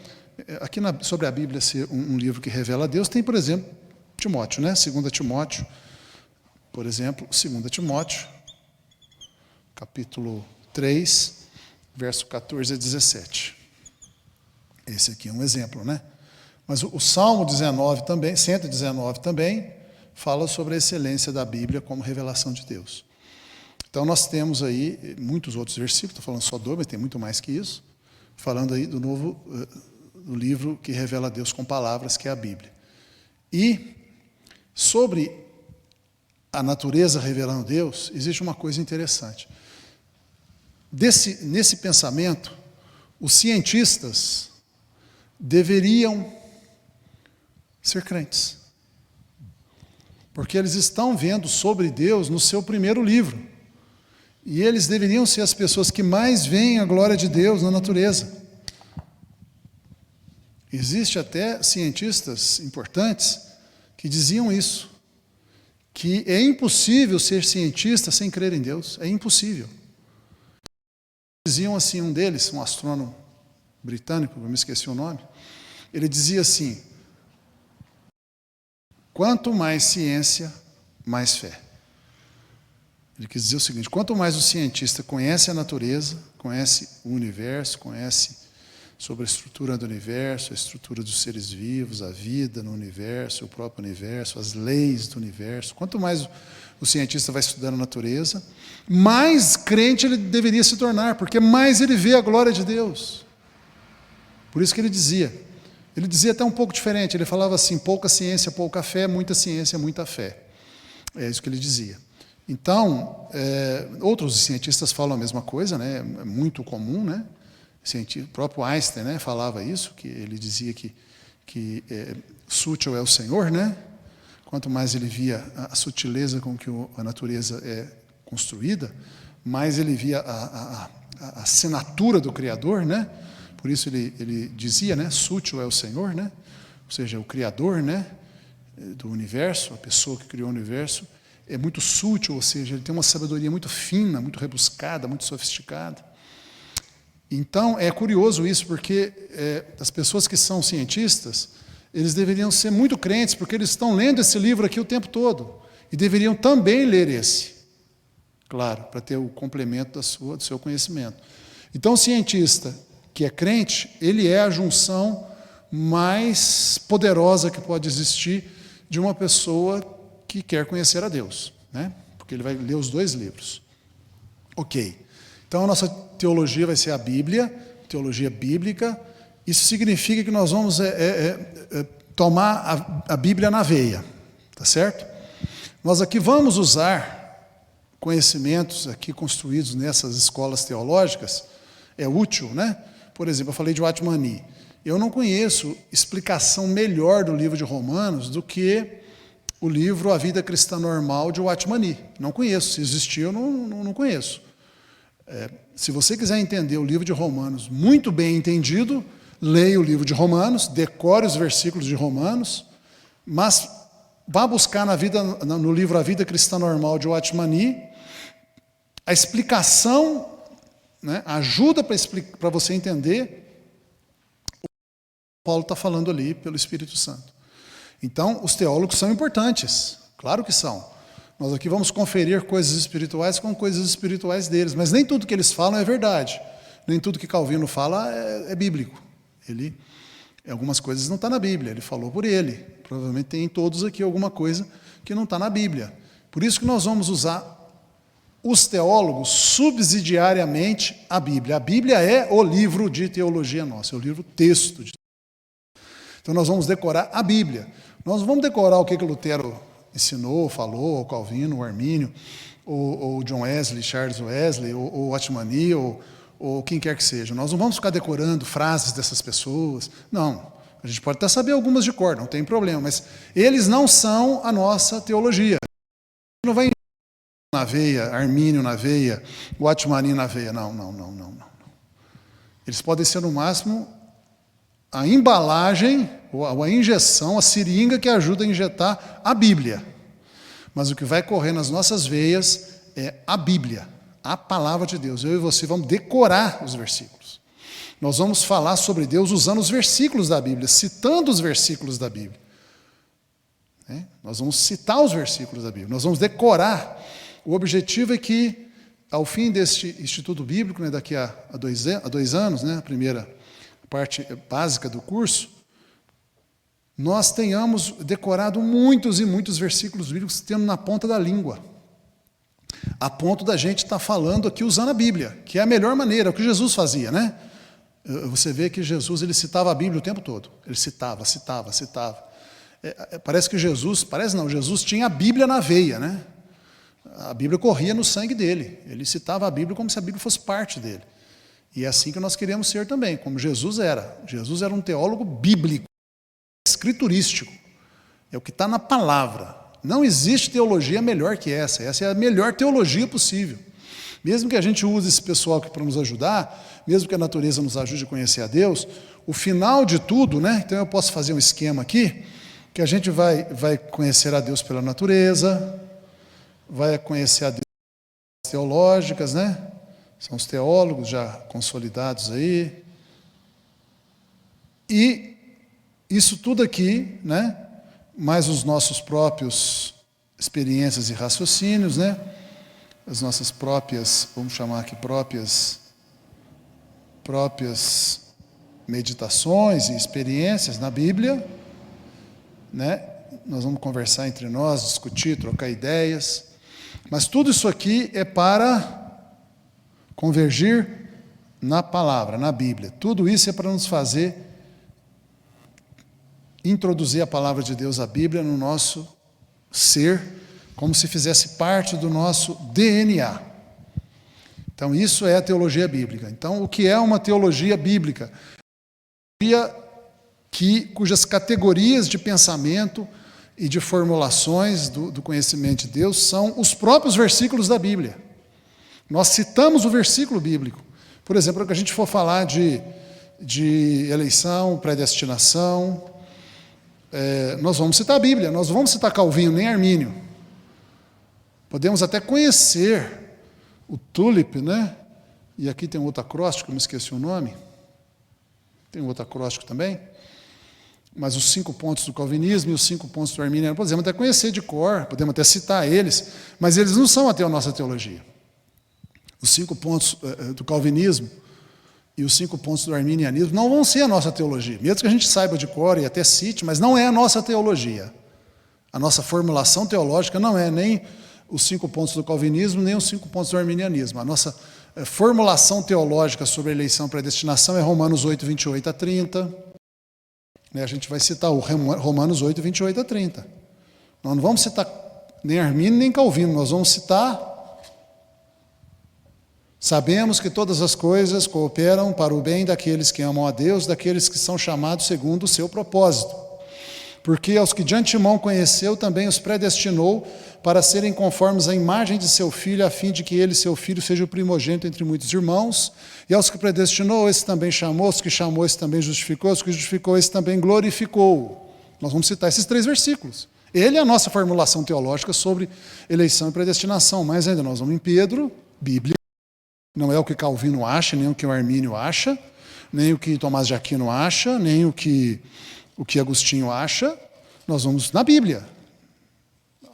aqui sobre a Bíblia ser um livro que revela a Deus, tem, por exemplo, Timóteo, né? 2 Timóteo, por exemplo, 2 Timóteo, capítulo 3, verso 14 a 17. Esse aqui é um exemplo, né? Mas o Salmo 19 também, 119 também, fala sobre a excelência da Bíblia como revelação de Deus. Então nós temos aí muitos outros versículos, estou falando só dois, mas tem muito mais que isso, falando aí do livro que revela a Deus com palavras, que é a Bíblia. E sobre a natureza revelando Deus, existe uma coisa interessante. Nesse pensamento, os cientistas deveriam ser crentes. Porque eles estão vendo sobre Deus no seu primeiro livro. E eles deveriam ser as pessoas que mais veem a glória de Deus na natureza. Existe até cientistas importantes que diziam isso, que é impossível ser cientista sem crer em Deus, é impossível. Diziam assim, um deles, um astrônomo britânico, eu me esqueci o nome, ele dizia assim, quanto mais ciência, mais fé. Ele quis dizer o seguinte, quanto mais o cientista conhece a natureza, conhece o universo, conhece sobre a estrutura do universo, a estrutura dos seres vivos, a vida no universo, o próprio universo, as leis do universo. Quanto mais o cientista vai estudando a natureza, mais crente ele deveria se tornar, porque mais ele vê a glória de Deus. Por isso que ele dizia até um pouco diferente, ele falava assim, pouca ciência, pouca fé, muita ciência, muita fé. É isso que ele dizia. Então, outros cientistas falam a mesma coisa, né? É muito comum, né? O próprio Einstein, né, falava isso, que ele dizia que sútil é o Senhor, né? Quanto mais ele via a sutileza com que a natureza é construída, mais ele via a assinatura do Criador, né? Por isso ele dizia, né, sútil é o Senhor, né? Ou seja, o Criador, né, do universo, a pessoa que criou o universo, é muito sútil, ou seja, ele tem uma sabedoria muito fina, muito rebuscada, muito sofisticada. Então, é curioso isso, porque as pessoas que são cientistas, eles deveriam ser muito crentes, porque eles estão lendo esse livro aqui o tempo todo, e deveriam também ler esse, claro, para ter o complemento do seu conhecimento. Então, o cientista que é crente, ele é a junção mais poderosa que pode existir de uma pessoa que quer conhecer a Deus, né? Porque ele vai ler os dois livros. Ok. Então, a nossa teologia vai ser a Bíblia, teologia bíblica. Isso significa que nós vamos tomar a Bíblia na veia, tá certo? Nós aqui vamos usar conhecimentos aqui construídos nessas escolas teológicas, é útil, né? Por exemplo, eu falei de Watmani. Eu não conheço explicação melhor do livro de Romanos do que o livro A Vida Cristã Normal de Watmani. Não conheço, se existir eu não conheço. Se você quiser entender o livro de Romanos muito bem entendido, leia o livro de Romanos, decore os versículos de Romanos, mas vá buscar no livro A Vida Cristã Normal de Watmani a explicação, né, ajuda para você entender o que Paulo está falando ali pelo Espírito Santo. Então, os teólogos são importantes, claro que são. Nós aqui vamos conferir coisas espirituais com coisas espirituais deles, mas nem tudo que eles falam é verdade. Nem tudo que Calvino fala é bíblico. Algumas coisas não estão na Bíblia, ele falou por ele. Provavelmente tem em todos aqui alguma coisa que não está na Bíblia. Por isso que nós vamos usar os teólogos subsidiariamente a Bíblia. A Bíblia é o livro de teologia nossa, é o livro texto. Então nós vamos decorar a Bíblia. Nós vamos decorar o que Lutero ensinou, falou, ou Calvino, ou Armínio, ou John Wesley, Charles Wesley, ou Watmani, ou quem quer que seja. Nós não vamos ficar decorando frases dessas pessoas. Não. A gente pode até saber algumas de cor, não tem problema, mas eles não são a nossa teologia. Não vai na veia, Armínio na veia, Watmani na veia. Não. Eles podem ser, no máximo, a embalagem, ou a injeção, a seringa que ajuda a injetar a Bíblia. Mas o que vai correr nas nossas veias é a Bíblia, a palavra de Deus. Eu e você vamos decorar os versículos. Nós vamos falar sobre Deus usando os versículos da Bíblia, citando os versículos da Bíblia. Nós vamos citar os versículos da Bíblia, nós vamos decorar. O objetivo é que, ao fim deste Instituto Bíblico, né, daqui a 2 anos, né, a primeira parte básica do curso, nós tenhamos decorado muitos e muitos versículos bíblicos tendo na ponta da língua, a ponto da gente estar falando aqui usando a Bíblia, que é a melhor maneira, é o que Jesus fazia, né? Você vê que Jesus, ele citava a Bíblia o tempo todo, ele citava. Parece que Jesus tinha a Bíblia na veia, né? A Bíblia corria no sangue dele, ele citava a Bíblia como se a Bíblia fosse parte dele. E é assim que nós queremos ser também, como Jesus era. Jesus era um teólogo bíblico, escriturístico. É o que está na palavra. Não existe teologia melhor que essa. Essa é a melhor teologia possível. Mesmo que a gente use esse pessoal aqui para nos ajudar, mesmo que a natureza nos ajude a conhecer a Deus, o final de tudo, né? Então eu posso fazer um esquema aqui, que a gente vai conhecer a Deus pela natureza, vai conhecer a Deus teológicas, né? São os teólogos já consolidados aí. E isso tudo aqui, né? Mais os nossos próprios experiências e raciocínios, né? As nossas próprias, vamos chamar aqui próprias meditações e experiências na Bíblia, né? Nós vamos conversar entre nós, discutir, trocar ideias, mas tudo isso aqui é para convergir na palavra, na Bíblia. Tudo isso é para nos fazer introduzir a palavra de Deus, a Bíblia, no nosso ser, como se fizesse parte do nosso DNA. Então, isso é a teologia bíblica. Então, o que é uma teologia bíblica? Cujas categorias de pensamento e de formulações do conhecimento de Deus são os próprios versículos da Bíblia. Nós citamos o versículo bíblico. Por exemplo, quando a gente for falar de eleição, predestinação, nós vamos citar a Bíblia, nós não vamos citar Calvino nem Armínio. Podemos até conhecer o Tulip, né? E aqui tem um outro acróstico, eu me esqueci o nome. Tem um outro acróstico também. Mas os 5 pontos do calvinismo e os 5 pontos do arminianismo, podemos até conhecer de cor, podemos até citar eles, mas eles não são até a nossa teologia. Os 5 pontos do calvinismo e os 5 pontos do arminianismo não vão ser a nossa teologia, mesmo que a gente saiba de cor e até cite, mas não é a nossa teologia. A nossa formulação teológica não é nem os 5 pontos do calvinismo, nem os 5 pontos do arminianismo. A nossa formulação teológica sobre a eleição e predestinação é Romanos 8, 28 a 30. A gente vai citar o Romanos 8, 28 a 30. Nós não vamos citar nem Armínio nem Calvino, nós vamos citar: sabemos que todas as coisas cooperam para o bem daqueles que amam a Deus, daqueles que são chamados segundo o seu propósito. Porque aos que de antemão conheceu, também os predestinou para serem conformes à imagem de seu Filho, a fim de que ele, seu Filho, seja o primogênito entre muitos irmãos. E aos que predestinou, esse também chamou, os que chamou, esse também justificou, os que justificou, esse também glorificou. Nós vamos citar esses 3 versículos. Ele é a nossa formulação teológica sobre eleição e predestinação, mas ainda nós vamos em Pedro, Bíblia. Não é o que Calvino acha, nem o que o Armínio acha, nem o que Tomás de Aquino acha, nem o que Agostinho acha. Nós vamos na Bíblia.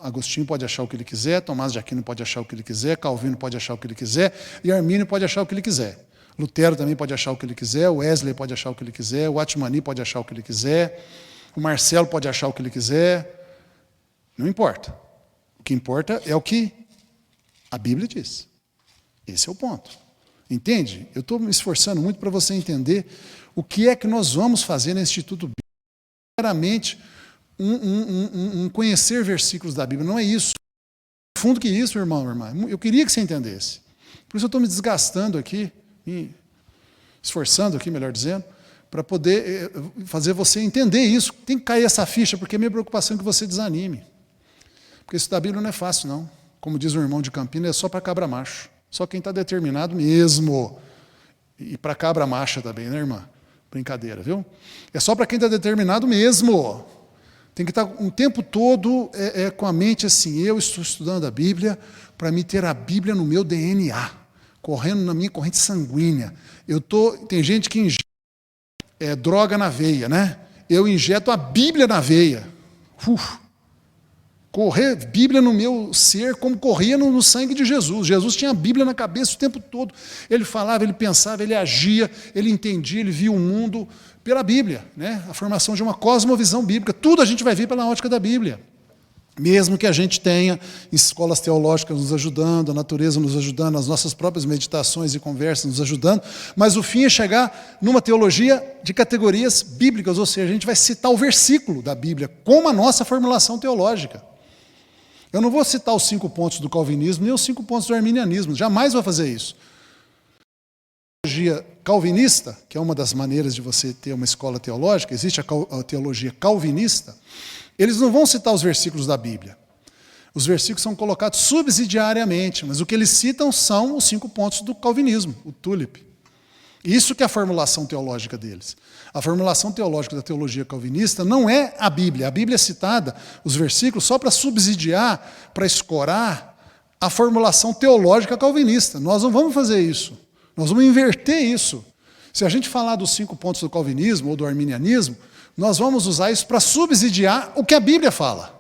Agostinho pode achar o que ele quiser, Tomás de Aquino pode achar o que ele quiser, Calvino pode achar o que ele quiser, e Armínio pode achar o que ele quiser. Lutero também pode achar o que ele quiser, Wesley pode achar o que ele quiser, o Atmani pode achar o que ele quiser, o Marcelo pode achar o que ele quiser. Não importa. O que importa é o que a Bíblia diz. Esse é o ponto. Entende? Eu estou me esforçando muito para você entender o que é que nós vamos fazer no Instituto Bíblico. Primeiramente, conhecer versículos da Bíblia. Não é isso. No fundo que isso, irmão, irmã. Eu queria que você entendesse. Por isso eu estou me desgastando aqui, me esforçando aqui, melhor dizendo, para poder fazer você entender isso. Tem que cair essa ficha, porque a minha preocupação é que você desanime. Porque isso da Bíblia não é fácil, não. Como diz o irmão de Campinas, é só para cabra macho. Só quem está determinado mesmo. E para cabra macha também, né, irmã? Brincadeira, viu? É só para quem está determinado mesmo. Tem que estar o tempo todo com a mente assim: eu estou estudando a Bíblia para me ter a Bíblia no meu DNA, correndo na minha corrente sanguínea. Tem gente que injeta droga na veia, né? Eu injeto a Bíblia na veia. Correr Bíblia no meu ser como corria no sangue de Jesus. Jesus tinha a Bíblia na cabeça o tempo todo. Ele falava, ele pensava, ele agia, ele entendia, ele via o mundo pela Bíblia, né? A formação de uma cosmovisão bíblica. Tudo a gente vai ver pela ótica da Bíblia. Mesmo que a gente tenha escolas teológicas nos ajudando, a natureza nos ajudando, as nossas próprias meditações e conversas nos ajudando, mas o fim é chegar numa teologia de categorias bíblicas, ou seja, a gente vai citar o versículo da Bíblia como a nossa formulação teológica. Eu não vou citar os 5 pontos do calvinismo, nem os 5 pontos do arminianismo, jamais vou fazer isso. A teologia calvinista, que é uma das maneiras de você ter uma escola teológica, existe a teologia calvinista, eles não vão citar os versículos da Bíblia. Os versículos são colocados subsidiariamente, mas o que eles citam são os 5 pontos do calvinismo, o tulip. Isso que é a formulação teológica deles. A formulação teológica da teologia calvinista não é a Bíblia. A Bíblia é citada, os versículos, só para subsidiar, para escorar a formulação teológica calvinista. Nós não vamos fazer isso. Nós vamos inverter isso. Se a gente falar dos 5 pontos do calvinismo ou do arminianismo, nós vamos usar isso para subsidiar o que a Bíblia fala.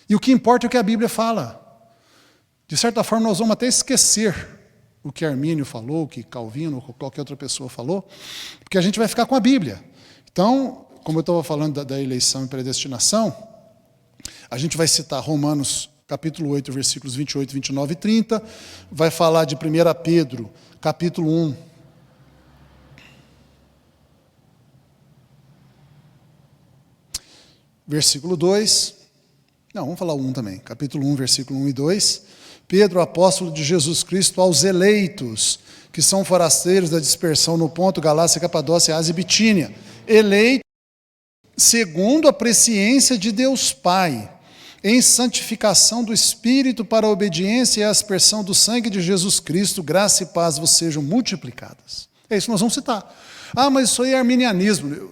E o que importa é o que a Bíblia fala. De certa forma, nós vamos até esquecer o que Armínio falou, o que Calvino ou qualquer outra pessoa falou, porque a gente vai ficar com a Bíblia. Então, como eu estava falando da eleição e predestinação, a gente vai citar Romanos capítulo 8, versículos 28, 29 e 30, vai falar de 1 Pedro, capítulo 1, versículo 2, não, vamos falar o 1 também, capítulo 1, versículo 1 e 2, Pedro, apóstolo de Jesus Cristo, aos eleitos, que são forasteiros da dispersão no Ponto, Galácia, Capadócia, Ásia e Bitínia, eleitos segundo a presciência de Deus Pai, em santificação do Espírito para a obediência e a aspersão do sangue de Jesus Cristo, graça e paz vos sejam multiplicadas. É isso que nós vamos citar. Ah, mas isso aí é arminianismo.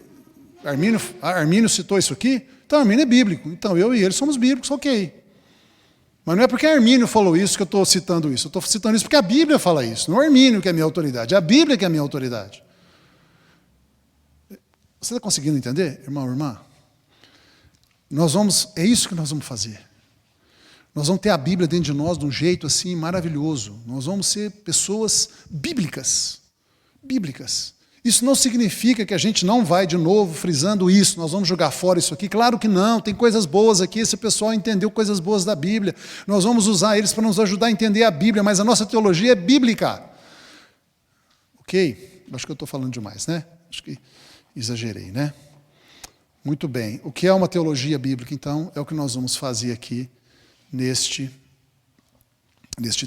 Armínio citou isso aqui? Então, Armínio é bíblico. Então, eu e ele somos bíblicos, ok. Mas não é porque Armínio falou isso que eu estou citando isso. Eu estou citando isso porque a Bíblia fala isso. Não é Armínio que é a minha autoridade, é a Bíblia que é a minha autoridade. Você está conseguindo entender, irmão, irmã? É isso que nós vamos fazer. Nós vamos ter a Bíblia dentro de nós de um jeito assim maravilhoso. Nós vamos ser pessoas bíblicas. Bíblicas. Isso não significa que a gente não vai de novo frisando isso, nós vamos jogar fora isso aqui. Claro que não, tem coisas boas aqui, esse pessoal entendeu coisas boas da Bíblia. Nós vamos usar eles para nos ajudar a entender a Bíblia, mas a nossa teologia é bíblica. Ok? Acho que eu estou falando demais, né? Acho que exagerei, né? Muito bem. O que é uma teologia bíblica, então? É o que nós vamos fazer aqui neste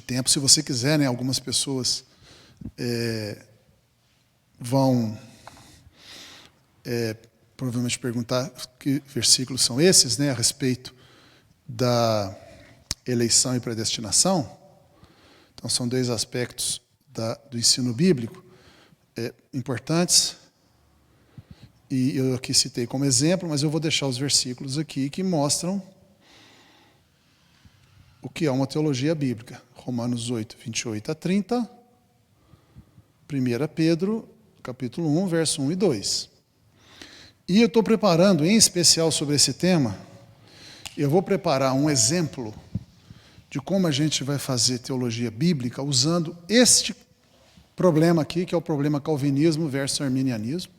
tempo. Se você quiser, né, algumas pessoas vão provavelmente perguntar que versículos são esses, né, a respeito da eleição e predestinação. Então, são dois aspectos do ensino bíblico importantes. E eu aqui citei como exemplo, mas eu vou deixar os versículos aqui que mostram o que é uma teologia bíblica. Romanos 8, 28 a 30. 1 Pedro, capítulo 1, verso 1 e 2. E eu estou preparando, em especial sobre esse tema, eu vou preparar um exemplo de como a gente vai fazer teologia bíblica usando este problema aqui, que é o problema calvinismo versus arminianismo.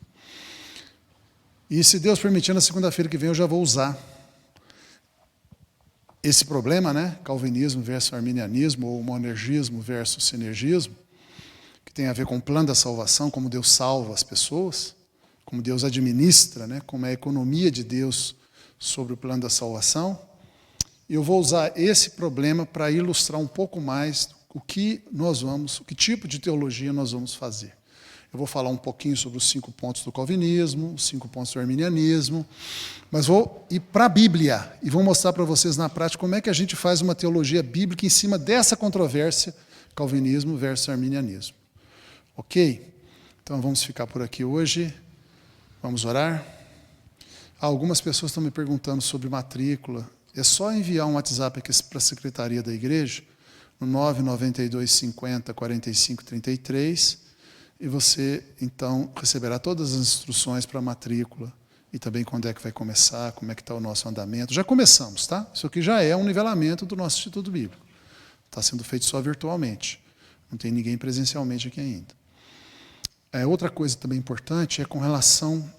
E se Deus permitir, na segunda-feira que vem eu já vou usar esse problema, né? Calvinismo versus arminianismo, ou monergismo versus sinergismo, que tem a ver com o plano da salvação, como Deus salva as pessoas, como Deus administra, né? Como é a economia de Deus sobre o plano da salvação. E eu vou usar esse problema para ilustrar um pouco mais o que tipo de teologia nós vamos fazer. Eu vou falar um pouquinho sobre os 5 pontos do calvinismo, os 5 pontos do arminianismo, mas vou ir para a Bíblia e vou mostrar para vocês na prática como é que a gente faz uma teologia bíblica em cima dessa controvérsia, calvinismo versus arminianismo. Ok? Então vamos ficar por aqui hoje. Vamos orar? Algumas pessoas estão me perguntando sobre matrícula. É só enviar um WhatsApp aqui para a secretaria da igreja, no 992 50 45 33, e você, então, receberá todas as instruções para a matrícula, e também quando é que vai começar, como é que está o nosso andamento. Já começamos, tá? Isso aqui já é um nivelamento do nosso Instituto Bíblico. Está sendo feito só virtualmente. Não tem ninguém presencialmente aqui ainda. Outra coisa também importante é com relação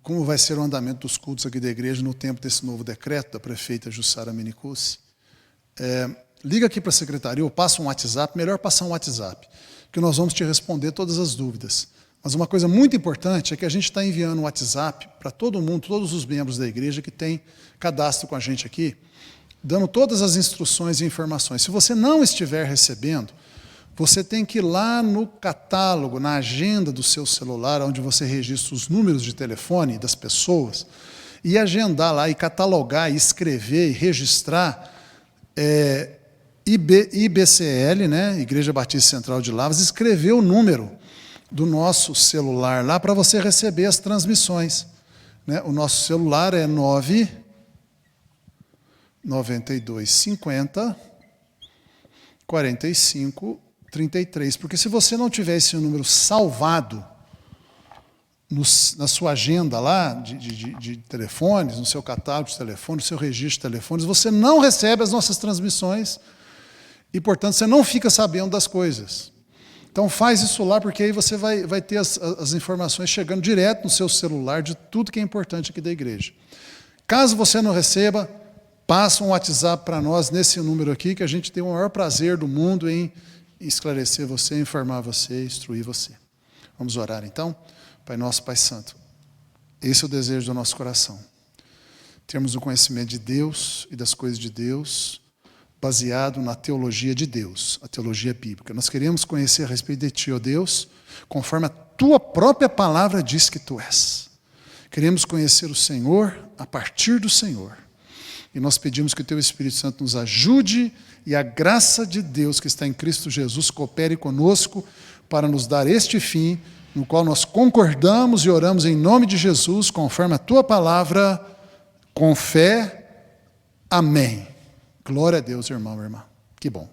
como vai ser o andamento dos cultos aqui da igreja no tempo desse novo decreto da prefeita Jussara Minicucci. Liga aqui para a secretaria ou passa um WhatsApp, melhor passar um WhatsApp, que nós vamos te responder todas as dúvidas. Mas uma coisa muito importante é que a gente está enviando um WhatsApp para todo mundo, todos os membros da igreja que tem cadastro com a gente aqui, dando todas as instruções e informações. Se você não estiver recebendo, você tem que ir lá no catálogo, na agenda do seu celular, onde você registra os números de telefone das pessoas, e agendar lá, e catalogar, e escrever, e registrar IBCL, né, Igreja Batista Central de Lavras, escrever o número do nosso celular lá para você receber as transmissões. Né? O nosso celular é 992 50 45 33, porque se você não tiver esse número salvado na sua agenda lá de telefones, no seu catálogo de telefones, no seu registro de telefones, você não recebe as nossas transmissões e, portanto, você não fica sabendo das coisas. Então faz isso lá, porque aí você vai ter as informações chegando direto no seu celular de tudo que é importante aqui da igreja. Caso você não receba, passa um WhatsApp para nós nesse número aqui, que a gente tem o maior prazer do mundo em esclarecer você, informar você, instruir você. Vamos orar então? Pai nosso, Pai Santo, esse é o desejo do nosso coração. Termos o conhecimento de Deus e das coisas de Deus, baseado na teologia de Deus, a teologia bíblica. Nós queremos conhecer a respeito de Ti, ó Deus, conforme a Tua própria palavra diz que Tu és. Queremos conhecer o Senhor a partir do Senhor. E nós pedimos que o Teu Espírito Santo nos ajude e a graça de Deus que está em Cristo Jesus coopere conosco para nos dar este fim, no qual nós concordamos e oramos em nome de Jesus, conforme a Tua palavra, com fé. Amém. Glória a Deus, irmão e irmã. Que bom.